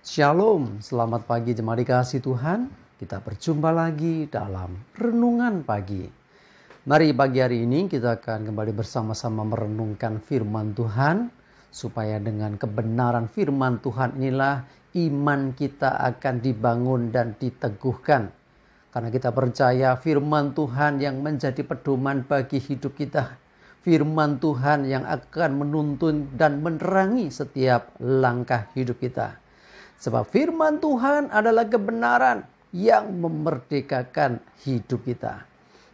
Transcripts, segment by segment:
Shalom, selamat pagi jemaat dikasih Tuhan. Kita berjumpa lagi dalam Renungan Pagi. Mari pagi hari ini kita akan kembali bersama-sama merenungkan firman Tuhan. Supaya dengan kebenaran firman Tuhan inilah iman kita akan dibangun dan diteguhkan. Karena kita percaya firman Tuhan yang menjadi pedoman bagi hidup kita. Firman Tuhan yang akan menuntun dan menerangi setiap langkah hidup kita. Sebab firman Tuhan adalah kebenaran yang memerdekakan hidup kita.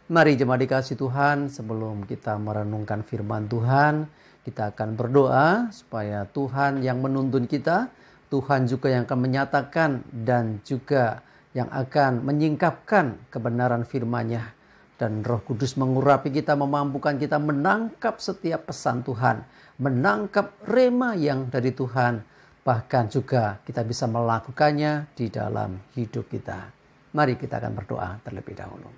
Mari jemaat dikasih Tuhan, sebelum kita merenungkan firman Tuhan, kita akan berdoa supaya Tuhan yang menuntun kita, Tuhan juga yang akan menyatakan dan juga yang akan menyingkapkan kebenaran firman-Nya. Dan Roh Kudus mengurapi kita, memampukan kita menangkap setiap pesan Tuhan, menangkap rema yang dari Tuhan. Bahkan juga kita bisa melakukannya di dalam hidup kita. Mari kita akan berdoa terlebih dahulu.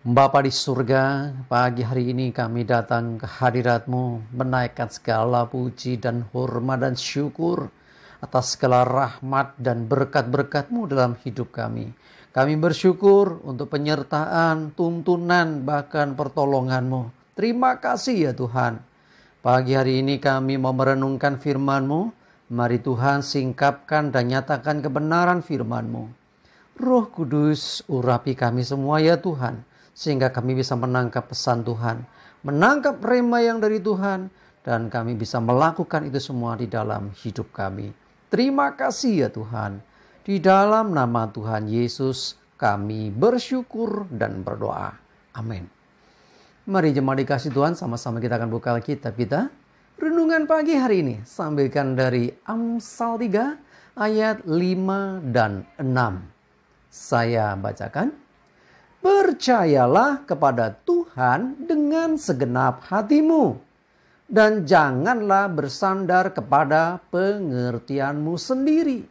Bapa di surga, pagi hari ini kami datang ke hadirat-Mu, menaikkan segala puji dan hormat dan syukur atas segala rahmat dan berkat-berkat-Mu dalam hidup kami. Kami bersyukur untuk penyertaan, tuntunan, bahkan pertolongan-Mu. Terima kasih ya Tuhan. Pagi hari ini kami mau merenungkan firman-Mu. Mari Tuhan singkapkan dan nyatakan kebenaran firman-Mu. Roh Kudus urapi kami semua ya Tuhan. Sehingga kami bisa menangkap pesan Tuhan. Menangkap rema yang dari Tuhan. Dan kami bisa melakukan itu semua di dalam hidup kami. Terima kasih ya Tuhan. Di dalam nama Tuhan Yesus kami bersyukur dan berdoa. Amin. Mari jemaat dikasih Tuhan, sama-sama kita akan buka Alkitab kita. Renungan pagi hari ini sambilkan dari Amsal 3 ayat 5 dan 6. Saya bacakan. Percayalah kepada Tuhan dengan segenap hatimu. Dan janganlah bersandar kepada pengertianmu sendiri.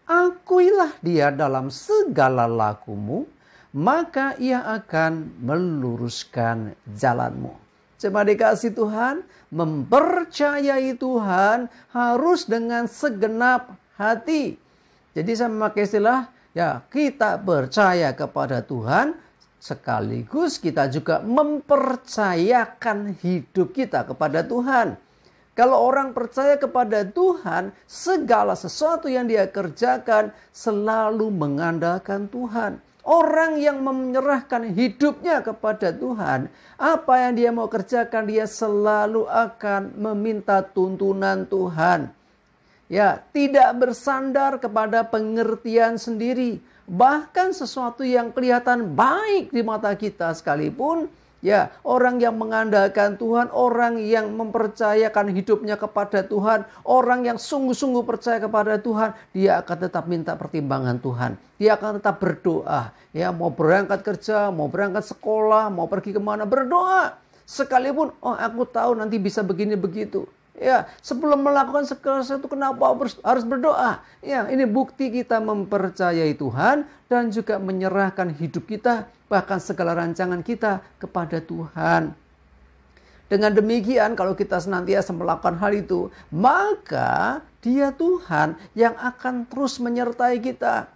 Akuilah dia dalam segala lakumu, maka ia akan meluruskan jalanmu. Jemaat dikasih Tuhan, mempercayai Tuhan harus dengan segenap hati. Jadi saya memakai istilah, ya kita percaya kepada Tuhan, sekaligus kita juga mempercayakan hidup kita kepada Tuhan. Kalau orang percaya kepada Tuhan, segala sesuatu yang dia kerjakan selalu mengandalkan Tuhan. Orang yang menyerahkan hidupnya kepada Tuhan, apa yang dia mau kerjakan, dia selalu akan meminta tuntunan Tuhan. Ya, tidak bersandar kepada pengertian sendiri. Bahkan sesuatu yang kelihatan baik di mata kita sekalipun, ya, orang yang mengandalkan Tuhan, orang yang mempercayakan hidupnya kepada Tuhan, orang yang sungguh-sungguh percaya kepada Tuhan, dia akan tetap minta pertimbangan Tuhan. Dia akan tetap berdoa. Ya, mau berangkat kerja, mau berangkat sekolah, mau pergi kemana, berdoa. Sekalipun, aku tahu nanti bisa begini begitu. Ya, sebelum melakukan segala sesuatu kenapa harus berdoa? Ya, ini bukti kita mempercayai Tuhan dan juga menyerahkan hidup kita, bahkan segala rancangan kita kepada Tuhan. Dengan demikian, kalau kita senantiasa melakukan hal itu, maka Dia Tuhan yang akan terus menyertai kita.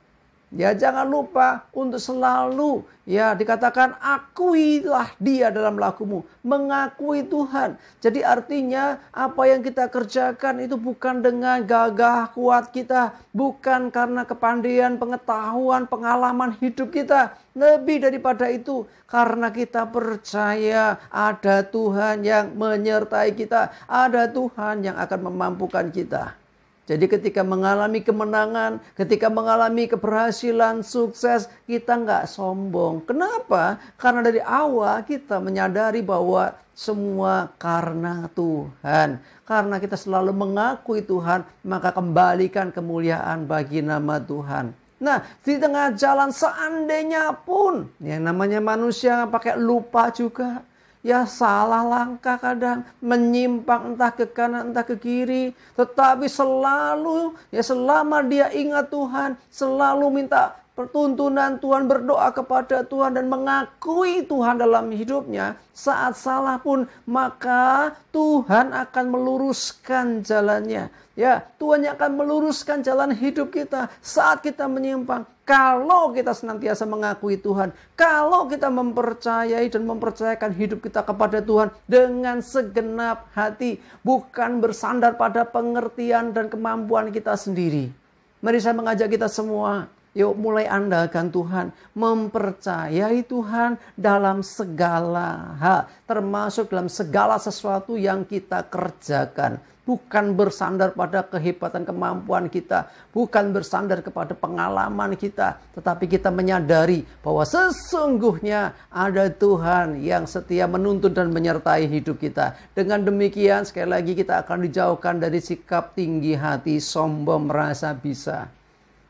Ya, jangan lupa untuk selalu ya dikatakan akuilah dia dalam lakumu. Mengakui Tuhan. Jadi artinya apa yang kita kerjakan itu bukan dengan gagah kuat kita. Bukan karena kepandaian, pengetahuan, pengalaman hidup kita. Lebih daripada itu. Karena kita percaya ada Tuhan yang menyertai kita. Ada Tuhan yang akan memampukan kita. Jadi ketika mengalami kemenangan, ketika mengalami keberhasilan, sukses, kita nggak sombong. Kenapa? Karena dari awal kita menyadari bahwa semua karena Tuhan. Karena kita selalu mengakui Tuhan, maka kembalikan kemuliaan bagi nama Tuhan. Nah, di tengah jalan seandainya pun, yang namanya manusia pakai lupa juga. Ya salah langkah kadang, menyimpang entah ke kanan entah ke kiri. Tetapi selalu, ya selama dia ingat Tuhan, selalu minta pertuntunan Tuhan, berdoa kepada Tuhan dan mengakui Tuhan dalam hidupnya, saat salah pun maka Tuhan akan meluruskan jalannya. Ya, Tuhan yang akan meluruskan jalan hidup kita saat kita menyimpang. Kalau kita senantiasa mengakui Tuhan, kalau kita mempercayai dan mempercayakan hidup kita kepada Tuhan dengan segenap hati, bukan bersandar pada pengertian dan kemampuan kita sendiri. Mari saya mengajak kita semua, yuk mulai andalkan Tuhan, mempercayai Tuhan dalam segala hal, termasuk dalam segala sesuatu yang kita kerjakan. Bukan bersandar pada kehebatan kemampuan kita, bukan bersandar kepada pengalaman kita, tetapi kita menyadari bahwa sesungguhnya ada Tuhan yang setia menuntun dan menyertai hidup kita. Dengan demikian sekali lagi kita akan dijauhkan dari sikap tinggi hati, sombong, merasa bisa.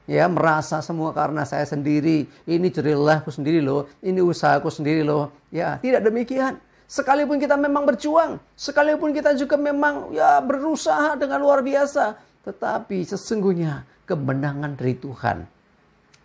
Ya, merasa semua karena saya sendiri, ini jerilahku sendiri loh, ini usahaku sendiri loh. Ya, tidak demikian. Sekalipun kita memang berjuang, sekalipun kita juga memang berusaha dengan luar biasa, tetapi sesungguhnya kemenangan dari Tuhan.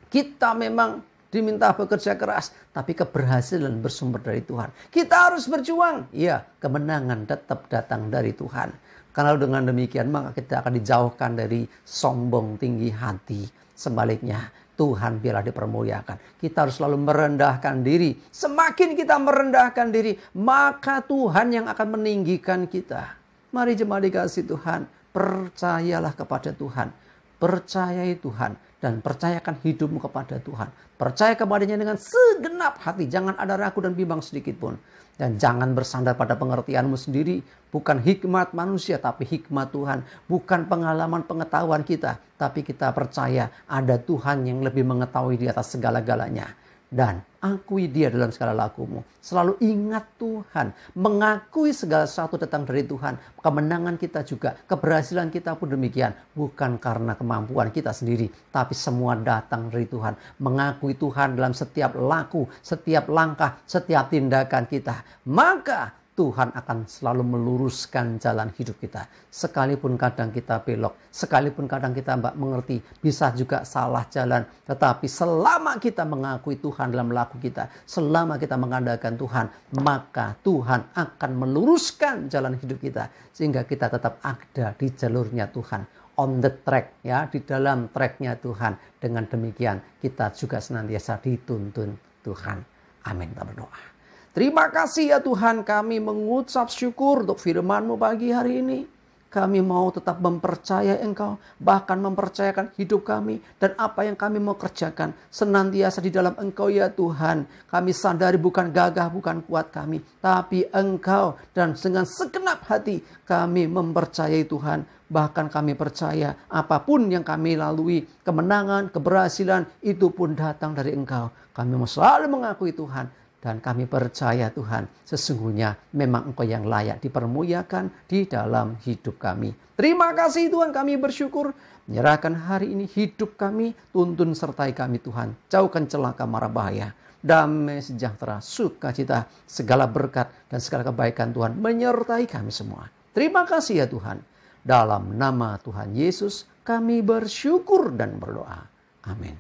Kita memang diminta bekerja keras, tapi keberhasilan bersumber dari Tuhan. Kita harus berjuang, ya, kemenangan tetap datang dari Tuhan. Karena dengan demikian maka kita akan dijauhkan dari sombong tinggi hati. Sebaliknya, Tuhan biarlah dipermuliakan. Kita harus selalu merendahkan diri. Semakin kita merendahkan diri, maka Tuhan yang akan meninggikan kita. Mari jemaat dikasih Tuhan, percayalah kepada Tuhan. Percayai Tuhan dan percayakan hidupmu kepada Tuhan. Percaya kepadanya dengan segenap hati. Jangan ada ragu dan bimbang sedikit pun. Dan jangan bersandar pada pengertianmu sendiri. Bukan hikmat manusia, tapi hikmat Tuhan. Bukan pengalaman pengetahuan kita, tapi kita percaya ada Tuhan yang lebih mengetahui di atas segala-galanya. Dan akui dia dalam segala lakumu. Selalu ingat Tuhan. Mengakui segala sesuatu datang dari Tuhan. Kemenangan kita juga, keberhasilan kita pun demikian. Bukan karena kemampuan kita sendiri, tapi semua datang dari Tuhan. Mengakui Tuhan dalam setiap laku, setiap langkah, setiap tindakan kita. Maka Tuhan akan selalu meluruskan jalan hidup kita. Sekalipun kadang kita belok, sekalipun kadang kita mengerti, bisa juga salah jalan. Tetapi selama kita mengakui Tuhan dalam laku kita, selama kita mengandalkan Tuhan, maka Tuhan akan meluruskan jalan hidup kita. Sehingga kita tetap ada di jalurnya Tuhan. On the track, ya, di dalam tracknya Tuhan. Dengan demikian kita juga senantiasa dituntun Tuhan. Amin. Kita berdoa. Terima kasih ya Tuhan, kami mengucap syukur untuk firman-Mu pagi hari ini. Kami mau tetap mempercayai Engkau, bahkan mempercayakan hidup kami dan apa yang kami mau kerjakan senantiasa di dalam Engkau ya Tuhan. Kami sadari bukan gagah, bukan kuat kami, tapi Engkau, dan dengan segenap hati kami mempercayai Tuhan. Bahkan kami percaya apapun yang kami lalui, kemenangan, keberhasilan, itu pun datang dari Engkau. Kami mau selalu mengakui Tuhan. Dan kami percaya Tuhan, sesungguhnya memang Engkau yang layak dipermuliakan di dalam hidup kami. Terima kasih Tuhan, kami bersyukur. Menyerahkan hari ini hidup kami, tuntun sertai kami Tuhan. Jauhkan celaka mara bahaya. Damai sejahtera, sukacita, segala berkat dan segala kebaikan Tuhan menyertai kami semua. Terima kasih ya Tuhan. Dalam nama Tuhan Yesus kami bersyukur dan berdoa. Amin.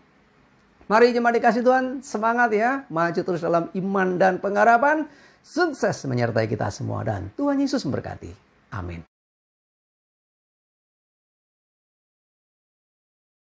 Mari jemaat dikasih Tuhan, semangat ya. Maju terus dalam iman dan pengharapan. Sukses menyertai kita semua dan Tuhan Yesus memberkati. Amin.